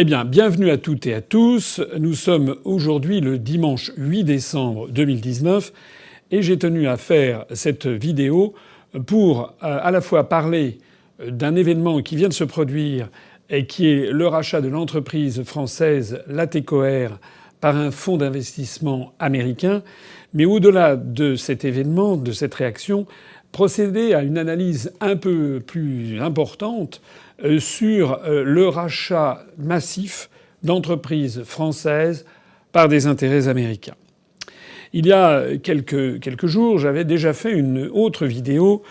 Eh bien, bienvenue à toutes et à tous. Nous sommes aujourd'hui le dimanche 8 décembre 2019 et j'ai tenu à faire cette vidéo pour à la fois parler d'un événement qui vient de se produire et qui est le rachat de l'entreprise française Latécoère par un fonds d'investissement américain, mais au-delà de cet événement, de cette réaction, procéder à une analyse un peu plus importante sur le rachat massif d'entreprises françaises par des intérêts américains. Il y a quelques jours, j'avais déjà fait une autre vidéo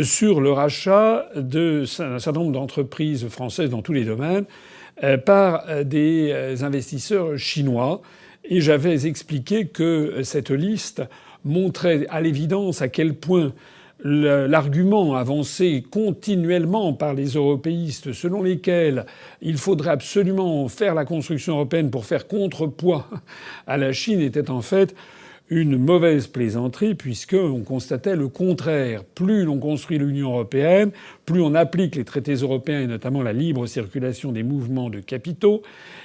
sur le rachat d'un certain nombre d'entreprises françaises dans tous les domaines par des investisseurs chinois. Et j'avais expliqué que cette liste montrait à l'évidence à quel point l'argument avancé continuellement par les européistes selon lesquels il faudrait absolument faire la construction européenne pour faire contrepoids à la Chine était en fait une mauvaise plaisanterie puisqu'on constatait le contraire. Plus l'on construit l'Union européenne, plus on applique les traités européens et notamment la libre circulation des mouvements de capitaux,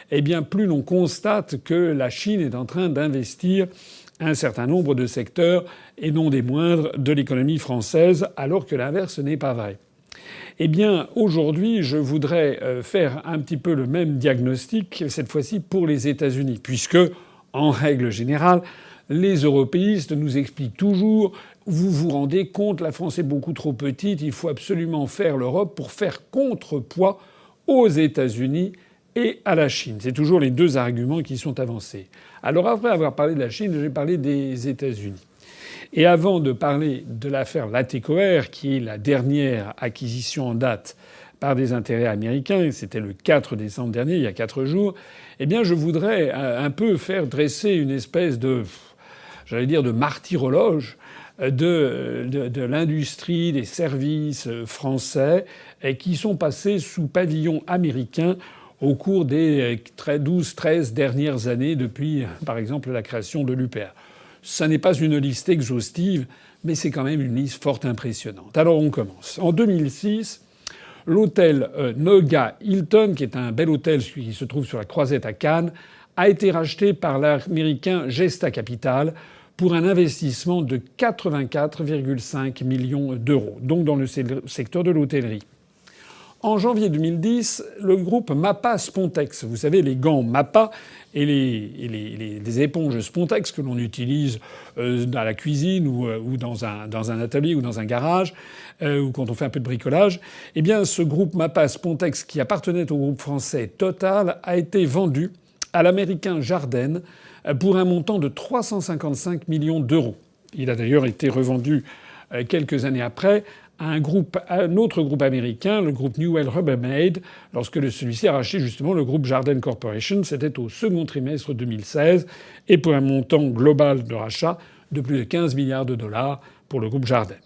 eh bien plus l'on constate que la Chine est en train d'investir un certain nombre de secteurs, et non des moindres, de l'économie française, alors que l'inverse n'est pas vrai. Eh bien, aujourd'hui, je voudrais faire un petit peu le même diagnostic, cette fois-ci pour les États-Unis, puisque, en règle générale, les européistes nous expliquent toujours « vous vous rendez compte, la France est beaucoup trop petite, il faut absolument faire l'Europe pour faire contrepoids aux États-Unis et à la Chine ». C'est toujours les deux arguments qui sont avancés. Alors après avoir parlé de la Chine, je vais parler des États-Unis. Et avant de parler de l'affaire Latécoère, qui est la dernière acquisition en date par des intérêts américains, c'était le 4 décembre dernier, il y a 4 jours, eh bien je voudrais un peu faire dresser une espèce de, j'allais dire, de martyrologe de l'industrie, des services français qui sont passés sous pavillon américain au cours des 12-13 dernières années depuis, par exemple, la création de l'UPR. Ça n'est pas une liste exhaustive, mais c'est quand même une liste fort impressionnante. Alors on commence. En 2006, l'hôtel Noga Hilton, qui est un bel hôtel qui se trouve sur la Croisette à Cannes, a été racheté par l'américain Gesta Capital pour un investissement de 84,5 millions d'euros, donc dans le secteur de l'hôtellerie. En janvier 2010, le groupe Mapa Spontex, vous savez, les gants Mapa et les éponges Spontex que l'on utilise dans la cuisine ou dans un atelier ou dans un garage ou quand on fait un peu de bricolage, eh bien ce groupe Mapa Spontex qui appartenait au groupe français Total a été vendu à l'américain Jarden pour un montant de 355 millions d'euros. Il a d'ailleurs été revendu quelques années après à un autre groupe américain, le groupe Newell Rubbermaid, lorsque celui-ci a racheté justement le groupe Jarden Corporation. C'était au second trimestre 2016 et pour un montant global de rachat de plus de 15 milliards de dollars pour le groupe Jarden.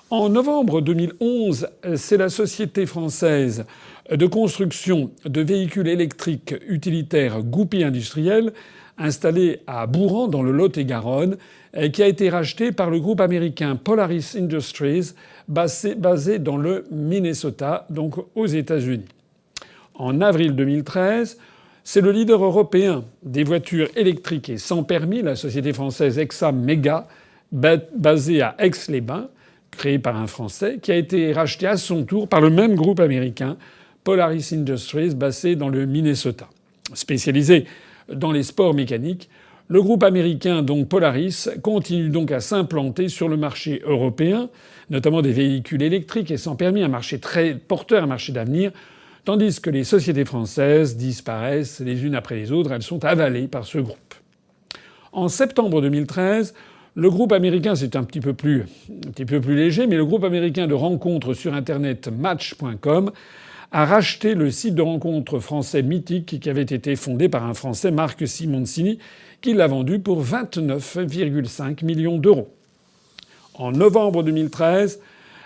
En novembre 2011, c'est la société française de construction de véhicules électriques utilitaires Goupy Industriel, installée à Bouran dans le Lot-et-Garonne, qui a été racheté par le groupe américain Polaris Industries, basé dans le Minnesota, donc aux États-Unis. En avril 2013, c'est le leader européen des voitures électriques et sans permis, la société française Exa Mega, basée à Aix-les-Bains, créée par un Français, qui a été racheté à son tour par le même groupe américain, Polaris Industries, basé dans le Minnesota. Spécialisé dans les sports mécaniques, le groupe américain, donc Polaris, continue donc à s'implanter sur le marché européen, notamment des véhicules électriques et sans permis, un marché très porteur, un marché d'avenir, tandis que les sociétés françaises disparaissent les unes après les autres, elles sont avalées par ce groupe. En septembre 2013, le groupe américain, c'est un petit peu plus léger, mais le groupe américain de rencontres sur Internet Match.com a racheté le site de rencontres français mythique qui avait été fondé par un Français, Marc Simoncini, qui l'a vendu pour 29,5 millions d'euros. En novembre 2013,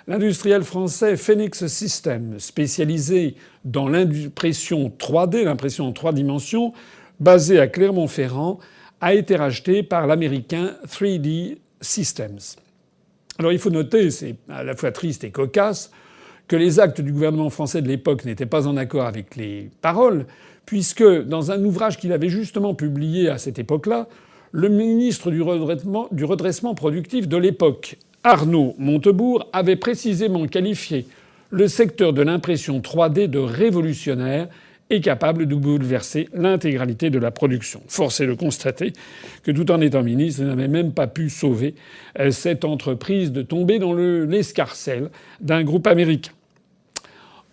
l'industriel français Phoenix Systems, spécialisé dans l'impression 3D, l'impression en 3 dimensions, basé à Clermont-Ferrand, a été racheté par l'américain 3D Systems. Alors il faut noter, c'est à la fois triste et cocasse, que les actes du gouvernement français de l'époque n'étaient pas en accord avec les paroles, puisque dans un ouvrage qu'il avait justement publié à cette époque-là, le ministre du redressement productif de l'époque, Arnaud Montebourg, avait précisément qualifié le secteur de l'impression 3D de révolutionnaire et capable de bouleverser l'intégralité de la production. Force est de constater que tout en étant ministre, il n'avait même pas pu sauver cette entreprise de tomber dans l'escarcelle d'un groupe américain.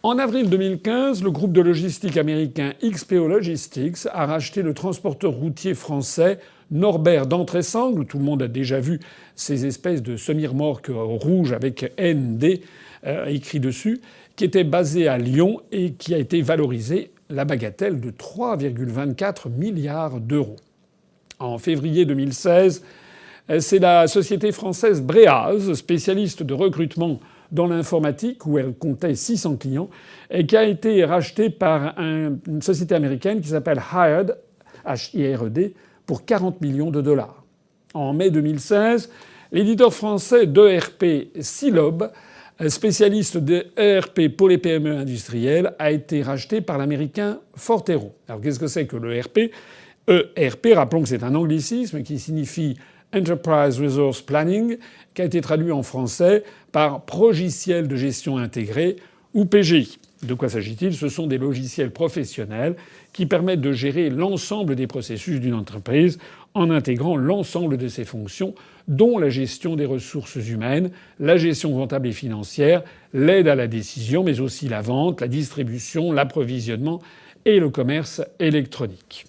En avril 2015, le groupe de logistique américain XPO Logistics a racheté le transporteur routier français Norbert d'Entressangle. Tout le monde a déjà vu ces espèces de semi-remorques rouges avec ND écrit dessus, qui était basé à Lyon et qui a été valorisé la bagatelle de 3,24 milliards d'euros. En février 2016, c'est la société française Breaz, spécialiste de recrutement dans l'informatique, où elle comptait 600 clients, et qui a été rachetée par une société américaine qui s'appelle Hired, H-I-R-E-D, pour 40 millions de dollars. En mai 2016, l'éditeur français d'ERP Silob, spécialiste de ERP pour les PME industrielles, a été racheté par l'américain Fortero. Alors qu'est-ce que c'est que l'ERP ? ERP, rappelons que c'est un anglicisme qui signifie Enterprise Resource Planning, qui a été traduit en français par Progiciel de gestion intégrée ou PGI. De quoi s'agit-il ? Ce sont des logiciels professionnels qui permettent de gérer l'ensemble des processus d'une entreprise en intégrant l'ensemble de ses fonctions, dont la gestion des ressources humaines, la gestion comptable et financière, l'aide à la décision, mais aussi la vente, la distribution, l'approvisionnement et le commerce électronique.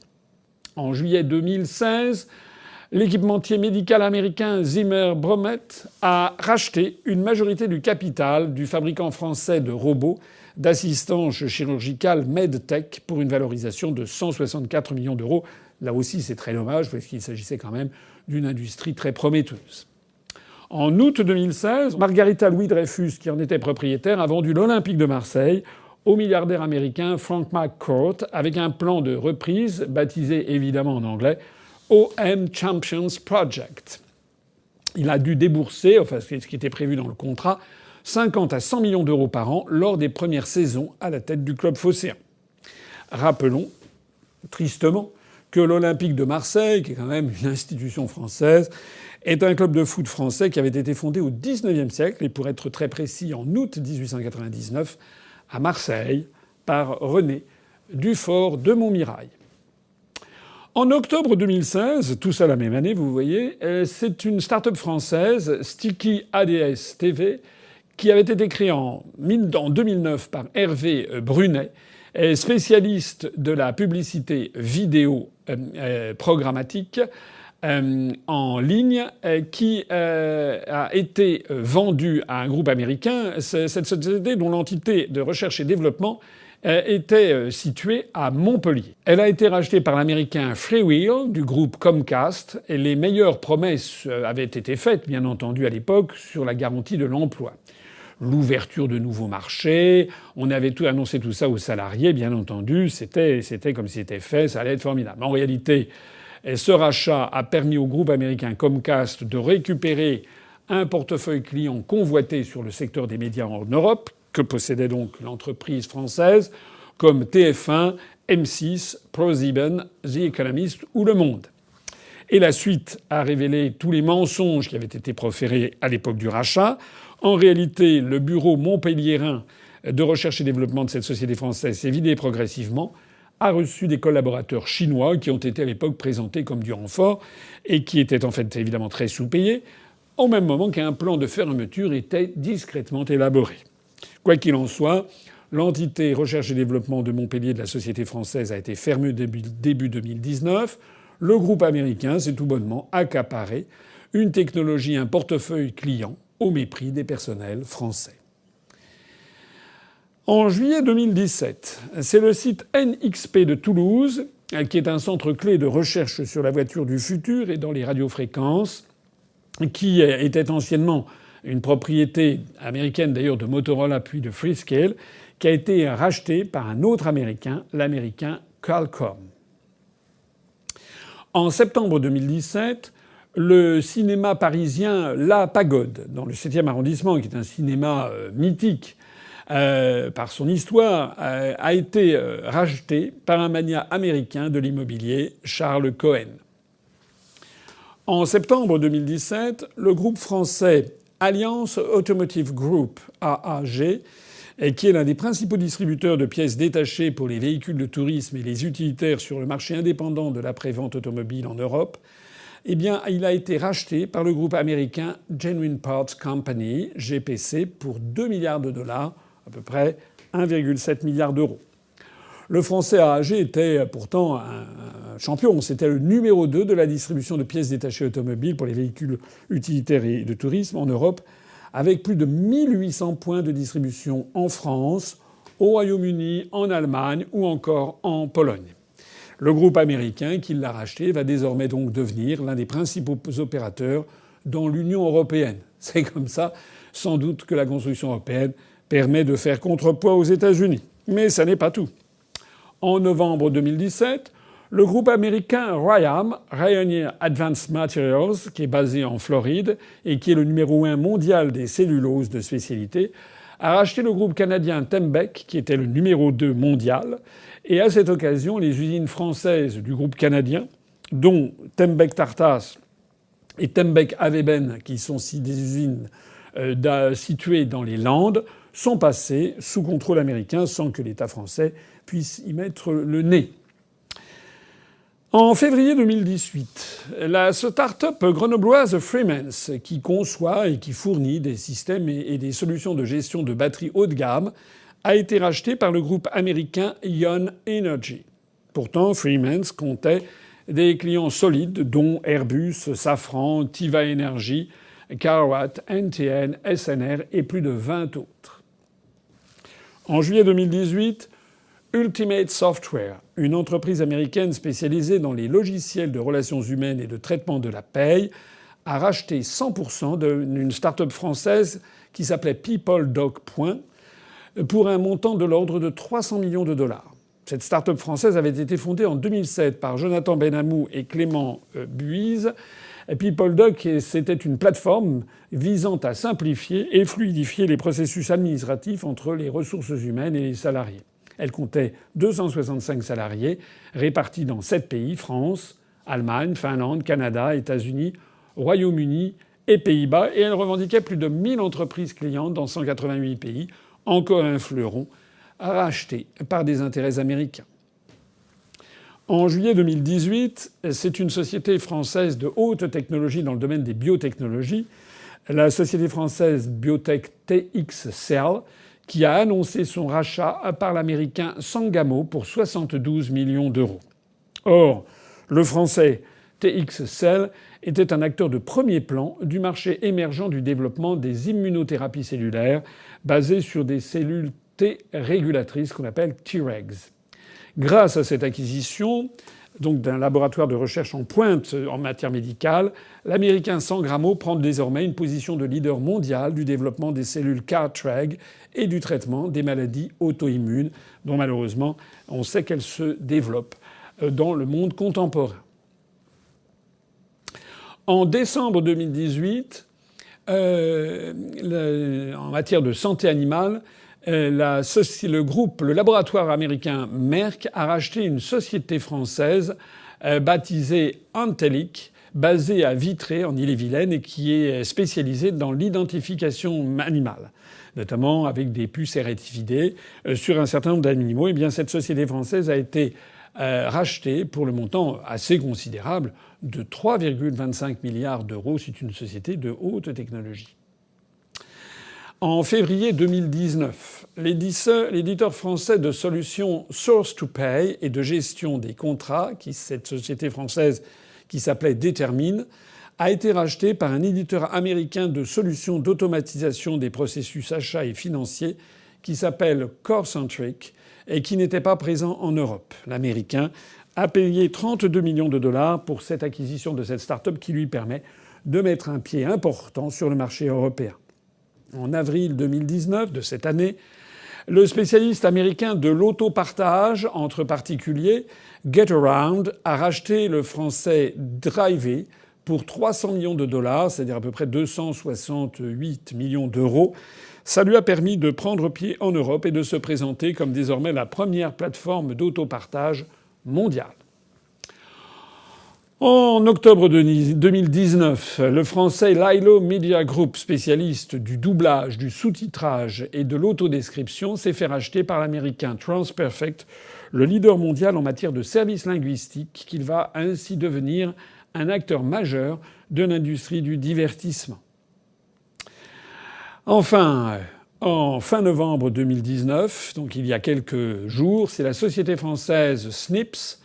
En juillet 2016, l'équipementier médical américain Zimmer Biomet a racheté une majorité du capital du fabricant français de robots d'assistance chirurgicale MedTech pour une valorisation de 164 millions d'euros. Là aussi, c'est très dommage parce qu'il s'agissait quand même d'une industrie très prometteuse. En août 2016, Margarita Louis-Dreyfus, qui en était propriétaire, a vendu l'Olympique de Marseille au milliardaire américain Frank McCourt avec un plan de reprise baptisé évidemment en anglais OM Champions Project. Il a dû débourser, enfin ce qui était prévu dans le contrat, 50 à 100 millions d'euros par an lors des premières saisons à la tête du club phocéen. Rappelons, tristement, que l'Olympique de Marseille, qui est quand même une institution française, est un club de foot français qui avait été fondé au XIXe siècle, et pour être très précis, en août 1899, à Marseille, par René Dufort de Montmirail. En octobre 2016, tout ça la même année, vous voyez, c'est une start-up française, Sticky ADS TV, qui avait été créée en 2009 par Hervé Brunet, spécialiste de la publicité vidéo programmatique en ligne, qui a été vendue à un groupe américain, cette société dont l'entité de recherche et développement était située à Montpellier. Elle a été rachetée par l'américain Freewheel du groupe Comcast et les meilleures promesses avaient été faites, bien entendu, à l'époque sur la garantie de l'emploi. L'ouverture de nouveaux marchés, on avait tout annoncé tout ça aux salariés, bien entendu, c'était comme si c'était fait, ça allait être formidable. En réalité, ce rachat a permis au groupe américain Comcast de récupérer un portefeuille client convoité sur le secteur des médias en Europe, que possédait donc l'entreprise française, comme TF1, M6, ProSieben, The Economist ou Le Monde. Et la suite a révélé tous les mensonges qui avaient été proférés à l'époque du rachat. En réalité, le bureau montpelliérain de recherche et développement de cette société française s'est vidé progressivement, a reçu des collaborateurs chinois qui ont été à l'époque présentés comme du renfort et qui étaient en fait évidemment très sous-payés, au même moment qu'un plan de fermeture était discrètement élaboré. Quoi qu'il en soit, l'entité recherche et développement de Montpellier de la société française a été fermée début 2019. Le groupe américain s'est tout bonnement accaparé une technologie, un portefeuille client au mépris des personnels français. En juillet 2017, c'est le site NXP de Toulouse, qui est un centre clé de recherche sur la voiture du futur et dans les radiofréquences, qui était anciennement une propriété américaine d'ailleurs de Motorola puis de Freescale, qui a été racheté par un autre américain, l'américain Qualcomm. En septembre 2017, le cinéma parisien La Pagode, dans le 7e arrondissement, qui est un cinéma mythique, par son histoire, a été racheté par un magnat américain de l'immobilier, Charles Cohen. En septembre 2017, le groupe français Alliance Automotive Group, AAG, qui est l'un des principaux distributeurs de pièces détachées pour les véhicules de tourisme et les utilitaires sur le marché indépendant de l'après-vente automobile en Europe, eh bien, il a été racheté par le groupe américain Genuine Parts Company, GPC, pour 2 milliards de dollars, à peu près 1,7 milliard d'euros. Le français AAG était pourtant un champion. C'était le numéro 2 de la distribution de pièces détachées automobiles pour les véhicules utilitaires et de tourisme en Europe, avec plus de 1800 points de distribution en France, au Royaume-Uni, en Allemagne ou encore en Pologne. Le groupe américain qui l'a racheté va désormais donc devenir l'un des principaux opérateurs dans l'Union européenne. C'est comme ça, sans doute, que la construction européenne permet de faire contrepoids aux États-Unis. Mais ça n'est pas tout. En novembre 2017, le groupe américain RYAM, Rayonier Advanced Materials, qui est basé en Floride et qui est le numéro 1 mondial des celluloses de spécialité, a racheté le groupe canadien Tembec, qui était le numéro 2 mondial. Et à cette occasion, les usines françaises du groupe canadien, dont Tembec Tartas et Tembec Aveben, qui sont des usines situées dans les Landes, sont passées sous contrôle américain sans que l'État français puisse y mettre le nez. En février 2018, la start-up grenobloise Freemans, qui conçoit et qui fournit des systèmes et des solutions de gestion de batteries haut de gamme, a été rachetée par le groupe américain Ion Energy. Pourtant, Freemans comptait des clients solides dont Airbus, Safran, Tiva Energy, Carwatt, NTN, SNR et plus de 20 autres. En juillet 2018, Ultimate Software, une entreprise américaine spécialisée dans les logiciels de relations humaines et de traitement de la paye, a racheté 100% d'une start-up française qui s'appelait PeopleDoc. Pour un montant de l'ordre de 300 millions de dollars. Cette start-up française avait été fondée en 2007 par Jonathan Benamou et Clément Buise. PeopleDoc, c'était une plateforme visant à simplifier et fluidifier les processus administratifs entre les ressources humaines et les salariés. Elle comptait 265 salariés répartis dans 7 pays, France, Allemagne, Finlande, Canada, États-Unis, Royaume-Uni et Pays-Bas, et elle revendiquait plus de 1000 entreprises clientes dans 188 pays, encore un fleuron, racheté par des intérêts américains. En juillet 2018, c'est une société française de haute technologie dans le domaine des biotechnologies, la société française Biotech TXCell, qui a annoncé son rachat par l'américain Sangamo pour 72 millions d'euros. Or, le français TXCell était un acteur de premier plan du marché émergent du développement des immunothérapies cellulaires basées sur des cellules T régulatrices qu'on appelle Tregs. Grâce à cette acquisition, donc d'un laboratoire de recherche en pointe en matière médicale, l'américain Sangamo prend désormais une position de leader mondial du développement des cellules CAR-Treg et du traitement des maladies auto-immunes, dont malheureusement on sait qu'elles se développent dans le monde contemporain. En décembre 2018, en matière de santé animale, le laboratoire américain Merck a racheté une société française baptisée Antelic, basée à Vitré en Ille-et-Vilaine et qui est spécialisée dans l'identification animale, notamment avec des puces RFID sur un certain nombre d'animaux. Eh bien, cette société française a été rachetée pour le montant assez considérable de 3,25 milliards d'euros. C'est une société de haute technologie. En février 2019, l'éditeur français de solutions Source to Pay et de gestion des contrats, cette société française qui s'appelait Determine, a été racheté par un éditeur américain de solutions d'automatisation des processus achats et financiers qui s'appelle CoreCentric et qui n'était pas présent en Europe. L'américain a payé 32 millions de dollars pour cette acquisition de cette start-up qui lui permet de mettre un pied important sur le marché européen. En avril 2019 de cette année, le spécialiste américain de l'autopartage entre particuliers, Getaround, a racheté le français Drivey pour 300 millions de dollars, c'est-à-dire à peu près 268 millions d'euros. Ça lui a permis de prendre pied en Europe et de se présenter comme désormais la première plateforme d'autopartage mondiale. En octobre 2019, le français Lilo Media Group, spécialiste du doublage, du sous-titrage et de l'autodescription, s'est fait racheter par l'américain Transperfect, le leader mondial en matière de services linguistiques, qu'il va ainsi devenir un acteur majeur de l'industrie du divertissement. Enfin, en fin novembre 2019, donc il y a quelques jours, c'est la société française Snips,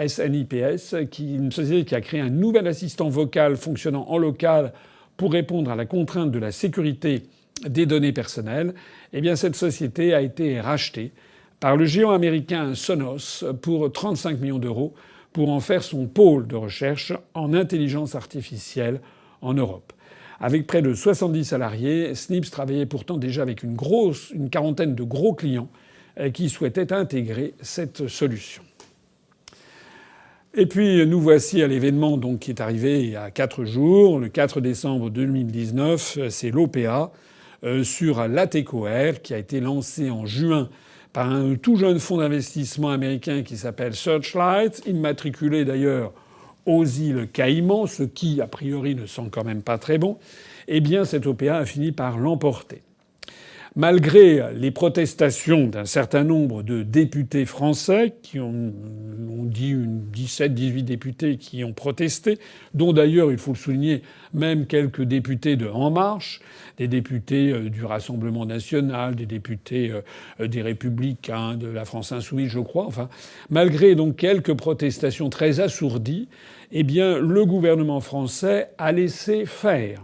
SNIPS, une société qui a créé un nouvel assistant vocal fonctionnant en local pour répondre à la contrainte de la sécurité des données personnelles. Eh bien, cette société a été rachetée par le géant américain Sonos pour 35 millions d'euros pour en faire son pôle de recherche en intelligence artificielle en Europe. Avec près de 70 salariés, Snips travaillait pourtant déjà avec une quarantaine de gros clients qui souhaitaient intégrer cette solution. Et puis nous voici à l'événement donc qui est arrivé il y a 4 jours, le 4 décembre 2019, c'est l'OPA sur l'ATECOR qui a été lancé en juin par un tout jeune fonds d'investissement américain qui s'appelle Searchlight, immatriculé d'ailleurs aux îles Caïmans, ce qui a priori ne sent quand même pas très bon. Eh bien cette OPA a fini par l'emporter. Malgré les protestations d'un certain nombre de députés français, qui ont dit 17-18 députés qui ont protesté, dont d'ailleurs, il faut le souligner, même quelques députés de En Marche, des députés du Rassemblement national, des députés des Républicains, de la France insoumise, je crois. Enfin, malgré donc quelques protestations très assourdies, eh bien, le gouvernement français a laissé faire.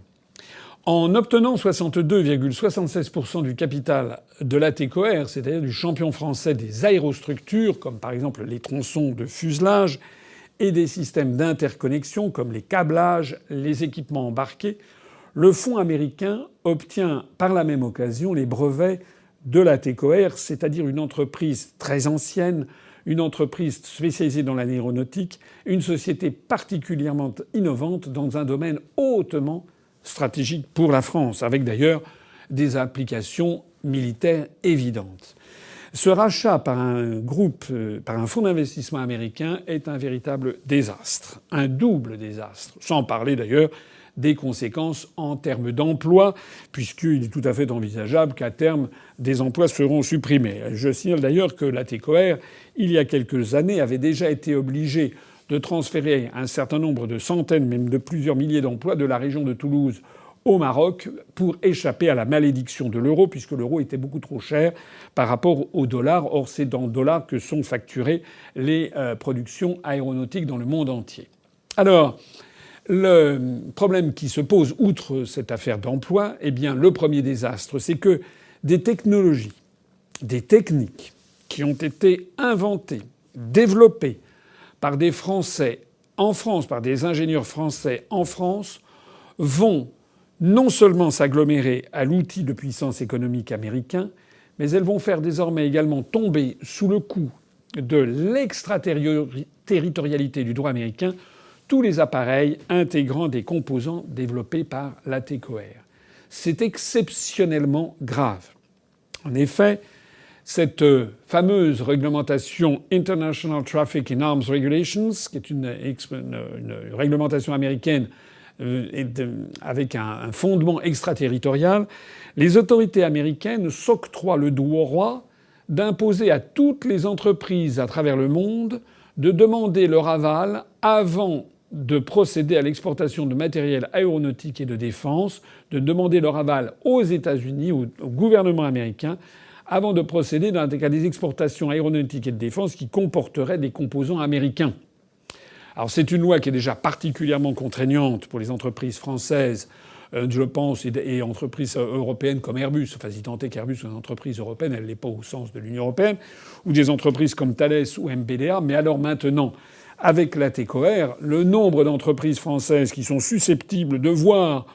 En obtenant 62,76% du capital de l'ATECOR, c'est-à-dire du champion français des aérostructures, comme par exemple les tronçons de fuselage, et des systèmes d'interconnexion, comme les câblages, les équipements embarqués, le fonds américain obtient par la même occasion les brevets de l'ATECOR, c'est-à-dire une entreprise très ancienne, une entreprise spécialisée dans l'aéronautique, une société particulièrement innovante dans un domaine hautement stratégique pour la France, avec d'ailleurs des applications militaires évidentes. Ce rachat par un fonds d'investissement américain est un véritable désastre, un double désastre, sans parler d'ailleurs des conséquences en termes d'emploi, puisqu'il est tout à fait envisageable qu'à terme, des emplois seront supprimés. Je signale d'ailleurs que l'ATECOR, il y a quelques années, avait déjà été obligé de transférer un certain nombre de centaines, même de plusieurs milliers d'emplois de la région de Toulouse au Maroc pour échapper à la malédiction de l'euro, puisque l'euro était beaucoup trop cher par rapport au dollar. Or, c'est dans le dollar que sont facturées les productions aéronautiques dans le monde entier. Alors, le problème qui se pose, outre cette affaire d'emploi, eh bien, le premier désastre, c'est que des technologies, des techniques qui ont été inventées, développées, par des Français en France, par des ingénieurs français en France, vont non seulement s'agglomérer à l'outil de puissance économique américain, mais elles vont faire désormais également tomber sous le coup de l'extraterritorialité du droit américain tous les appareils intégrant des composants développés par l'ATECOR. C'est exceptionnellement grave. En effet, cette fameuse réglementation International Traffic in Arms Regulations, qui est une réglementation américaine avec un fondement extraterritorial, les autorités américaines s'octroient le droit d'imposer à toutes les entreprises à travers le monde de demander leur aval avant de procéder à l'exportation de matériel aéronautique et de défense, de demander leur aval aux États-Unis, au gouvernement américain, avant de procéder dans des exportations aéronautiques et de défense qui comporteraient des composants américains. Alors c'est une loi qui est déjà particulièrement contraignante pour les entreprises françaises, je pense, et entreprises européennes comme Airbus. Enfin, si tant est qu'Airbus est une entreprise européenne, elle ne l'est pas au sens de l'Union européenne, ou des entreprises comme Thales ou MBDA. Mais alors maintenant, avec l'ATECOR, le nombre d'entreprises françaises qui sont susceptibles de voir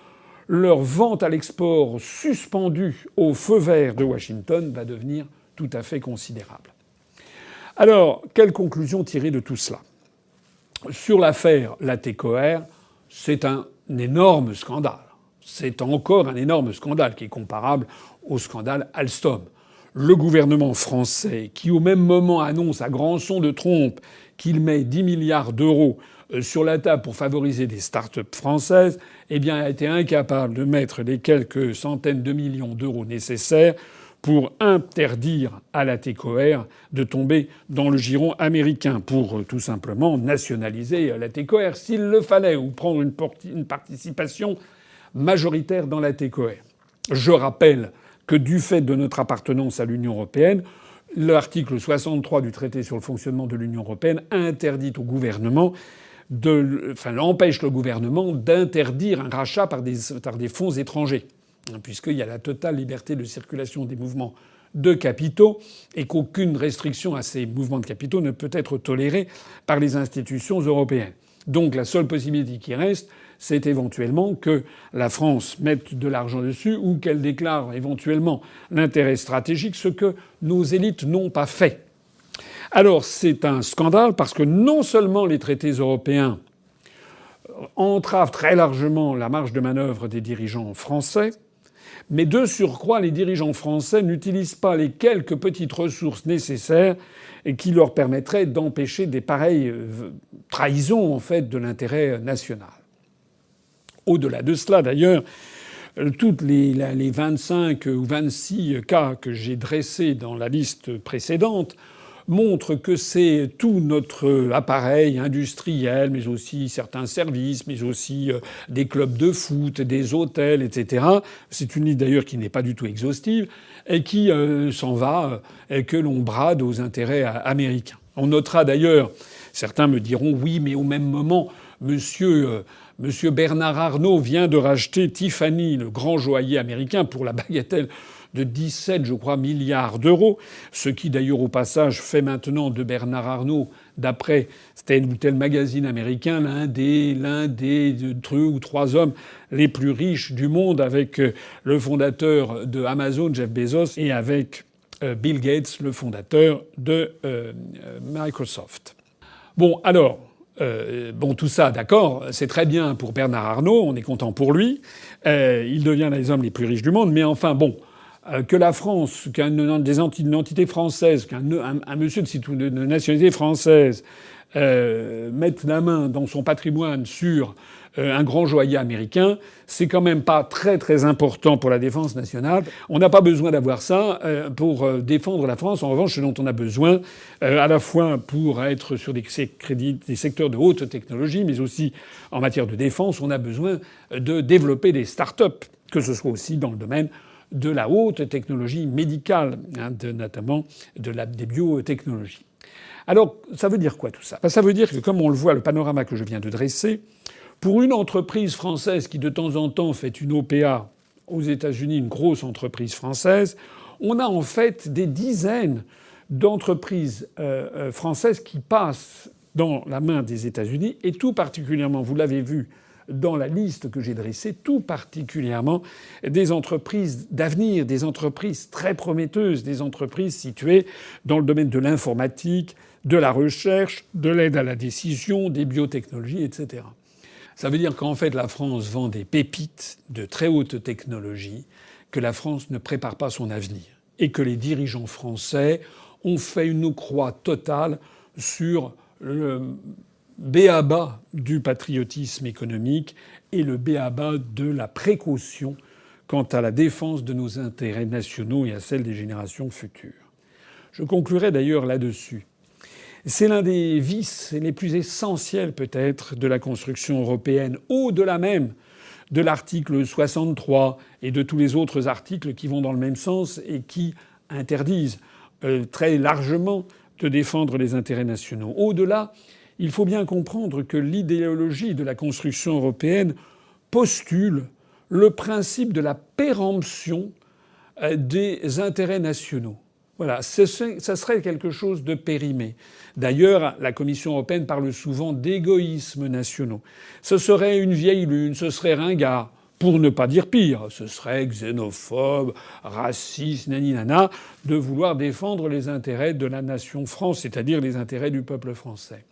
leur vente à l'export suspendue au feu vert de Washington va devenir tout à fait considérable. Alors, quelle conclusion tirer de tout cela ? Sur l'affaire l'ATECOR, c'est un énorme scandale. C'est encore un énorme scandale qui est comparable au scandale Alstom. Le gouvernement français, qui au même moment annonce à grands sons de trompe qu'il met 10 milliards d'euros sur la table pour favoriser des start-up françaises, eh bien, a été incapable de mettre les quelques centaines de millions d'euros nécessaires pour interdire à la TECOR de tomber dans le giron américain, pour tout simplement nationaliser la TECOR s'il le fallait, ou prendre une participation majoritaire dans la TECOR. Je rappelle que du fait de notre appartenance à l'Union européenne, l'article 63 du traité sur le fonctionnement de l'Union européenne interdit au gouvernement empêche le gouvernement d'interdire un rachat par des fonds étrangers, puisqu'il y a la totale liberté de circulation des mouvements de capitaux et qu'aucune restriction à ces mouvements de capitaux ne peut être tolérée par les institutions européennes. Donc la seule possibilité qui reste, c'est éventuellement que la France mette de l'argent dessus ou qu'elle déclare éventuellement l'intérêt stratégique, ce que nos élites n'ont pas fait. Alors c'est un scandale parce que non seulement les traités européens entravent très largement la marge de manœuvre des dirigeants français, mais de surcroît, les dirigeants français n'utilisent pas les quelques petites ressources nécessaires et qui leur permettraient d'empêcher des pareilles trahisons, en fait, de l'intérêt national. Au-delà de cela, d'ailleurs, toutes les 25 ou 26 cas que j'ai dressés dans la liste précédente montrent que c'est tout notre appareil industriel, mais aussi certains services, mais aussi des clubs de foot, des hôtels, etc. C'est une liste d'ailleurs qui n'est pas du tout exhaustive et qui s'en va et que l'on brade aux intérêts américains. On notera d'ailleurs, certains me diront oui, mais au même moment, Monsieur Bernard Arnault vient de racheter Tiffany, le grand joaillier américain, pour la bagatelle de 17, je crois, milliards d'euros. Ce qui, d'ailleurs, au passage, fait maintenant de Bernard Arnault, d'après tel ou tel magazine américain, l'un des 2 ou 3 hommes les plus riches du monde, avec le fondateur de Amazon, Jeff Bezos, et avec Bill Gates, le fondateur de Microsoft. Bon, alors, tout ça, d'accord, c'est très bien pour Bernard Arnault, on est content pour lui. Il devient l'un des hommes les plus riches du monde, mais enfin, bon, que la France, une entité française, un monsieur de nationalité française mette la main dans son patrimoine sur un grand joaillier américain, c'est quand même pas très très important pour la défense nationale. On n'a pas besoin d'avoir ça pour défendre la France. En revanche, ce dont on a besoin, à la fois pour être sur des secteurs de haute technologie, mais aussi en matière de défense, on a besoin de développer des start-up, que ce soit aussi dans le domaine de la haute technologie médicale, notamment des biotechnologies. Alors, ça veut dire quoi tout ça? Ça veut dire que, comme on le voit, le panorama que je viens de dresser, pour une entreprise française qui de temps en temps fait une OPA aux États-Unis, une grosse entreprise française, on a en fait des dizaines d'entreprises françaises qui passent dans la main des États-Unis, et tout particulièrement, vous l'avez vu dans la liste que j'ai dressée, tout particulièrement des entreprises d'avenir, des entreprises très prometteuses, des entreprises situées dans le domaine de l'informatique, de la recherche, de l'aide à la décision, des biotechnologies, etc. Ça veut dire qu'en fait la France vend des pépites de très haute technologie, que la France ne prépare pas son avenir et que les dirigeants français ont fait une croix totale sur le b.a.-ba du patriotisme économique et le b.a.-ba de la précaution quant à la défense de nos intérêts nationaux et à celle des générations futures. Je conclurai d'ailleurs là-dessus. C'est l'un des vices les plus essentiels peut-être de la construction européenne, au-delà même de l'article 63 et de tous les autres articles qui vont dans le même sens et qui interdisent très largement de défendre les intérêts nationaux. Au-delà, il faut bien comprendre que l'idéologie de la construction européenne postule le principe de la péremption des intérêts nationaux. Voilà, ça serait quelque chose de périmé. D'ailleurs, la Commission européenne parle souvent d'égoïsmes nationaux. Ce serait une vieille lune, ce serait ringard, pour ne pas dire pire. Ce serait xénophobe, raciste, naninana, de vouloir défendre les intérêts de la nation France, c'est-à-dire les intérêts du peuple français.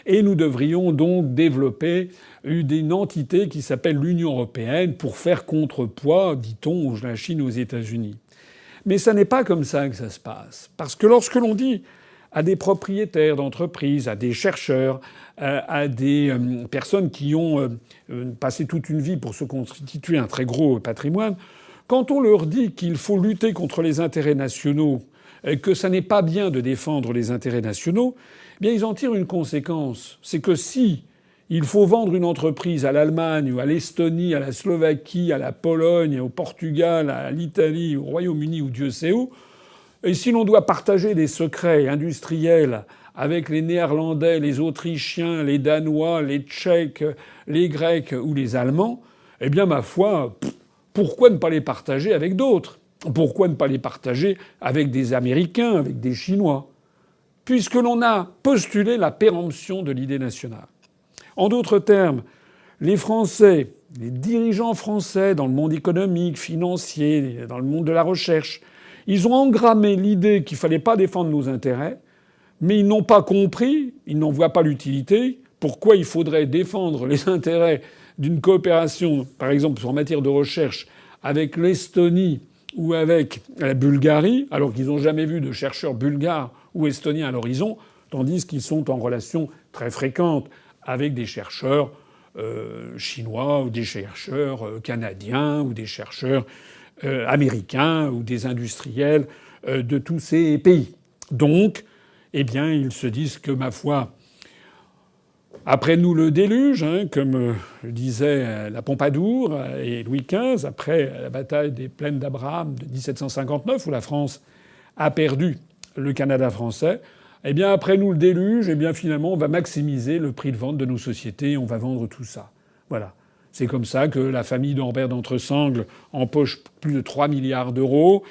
Et nous devrions donc développer une entité qui s'appelle l'Union européenne pour faire contrepoids, dit-on, à la Chine et aux États-Unis. Mais ça n'est pas comme ça que ça se passe. Parce que lorsque l'on dit à des propriétaires d'entreprises, à des chercheurs, à des personnes qui ont passé toute une vie pour se constituer un très gros patrimoine, quand on leur dit qu'il faut lutter contre les intérêts nationaux, que ça n'est pas bien de défendre les intérêts nationaux, eh bien ils en tirent une conséquence. C'est que si il faut vendre une entreprise à l'Allemagne ou à l'Estonie, à la Slovaquie, à la Pologne, au Portugal, à l'Italie, au Royaume-Uni ou Dieu sait où, et si l'on doit partager des secrets industriels avec les Néerlandais, les Autrichiens, les Danois, les Tchèques, les Grecs ou les Allemands, eh bien ma foi, pourquoi ne pas les partager avec d'autres ? Pourquoi ne pas les partager avec des Américains, avec des Chinois ? Puisque l'on a postulé la péremption de l'idée nationale. En d'autres termes, les Français, les dirigeants français dans le monde économique, financier, dans le monde de la recherche, ils ont engrammé l'idée qu'il fallait pas défendre nos intérêts, mais ils n'ont pas compris, ils n'en voient pas l'utilité, pourquoi il faudrait défendre les intérêts d'une coopération, par exemple en matière de recherche, avec l'Estonie ou avec la Bulgarie, alors qu'ils n'ont jamais vu de chercheurs bulgares ou estoniens à l'horizon, tandis qu'ils sont en relation très fréquente avec des chercheurs chinois ou des chercheurs canadiens ou des chercheurs américains ou des industriels de tous ces pays. Donc, eh bien, ils se disent que, ma foi, après nous le déluge, comme disait la Pompadour et Louis XV, après la bataille des plaines d'Abraham de 1759, où la France a perdu le Canada français, eh bien, après nous le déluge, eh bien, finalement, on va maximiser le prix de vente de nos sociétés et on va vendre tout ça. Voilà. C'est comme ça que la famille d'Ambert d'Entresangles empoche plus de 3 milliards d'euros.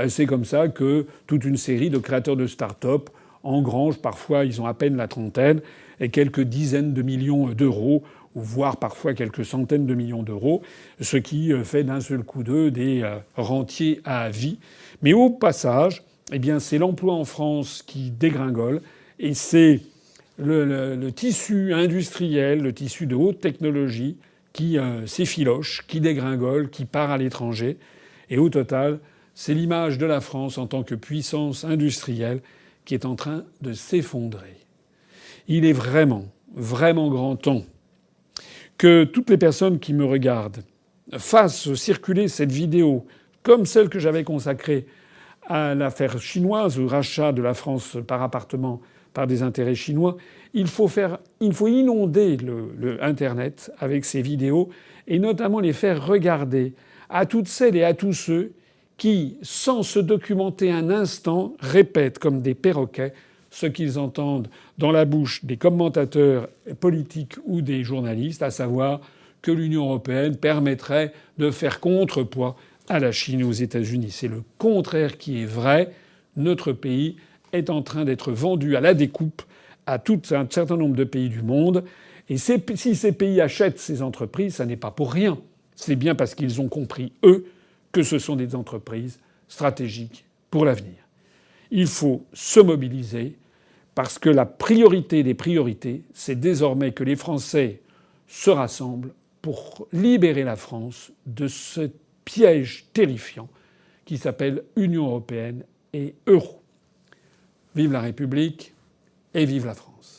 C'est comme ça que toute une série de créateurs de start-up engrangent, parfois ils ont à peine la trentaine, et quelques dizaines de millions d'euros, ou voire parfois quelques centaines de millions d'euros, ce qui fait d'un seul coup d'eux des rentiers à vie. Mais au passage, eh bien, c'est l'emploi en France qui dégringole, et c'est le tissu industriel, le tissu de haute technologie qui s'effiloche, qui dégringole, qui part à l'étranger. Et au total, c'est l'image de la France en tant que puissance industrielle qui est en train de s'effondrer. Il est vraiment, vraiment grand temps que toutes les personnes qui me regardent fassent circuler cette vidéo, comme celle que j'avais consacrée à l'affaire chinoise, au rachat de la France par appartement par des intérêts chinois. Il faut inonder le Internet avec ces vidéos et notamment les faire regarder à toutes celles et à tous ceux qui, sans se documenter un instant, répètent comme des perroquets ce qu'ils entendent dans la bouche des commentateurs politiques ou des journalistes, à savoir que l'Union européenne permettrait de faire contrepoids à la Chine et aux États-Unis. C'est le contraire qui est vrai. Notre pays est en train d'être vendu à la découpe à tout un certain nombre de pays du monde. Et si ces pays achètent ces entreprises, ça n'est pas pour rien. C'est bien parce qu'ils ont compris, eux, que ce sont des entreprises stratégiques pour l'avenir. Il faut se mobiliser parce que la priorité des priorités, c'est désormais que les Français se rassemblent pour libérer la France de ce piège terrifiant qui s'appelle Union européenne et euro. Vive la République et vive la France.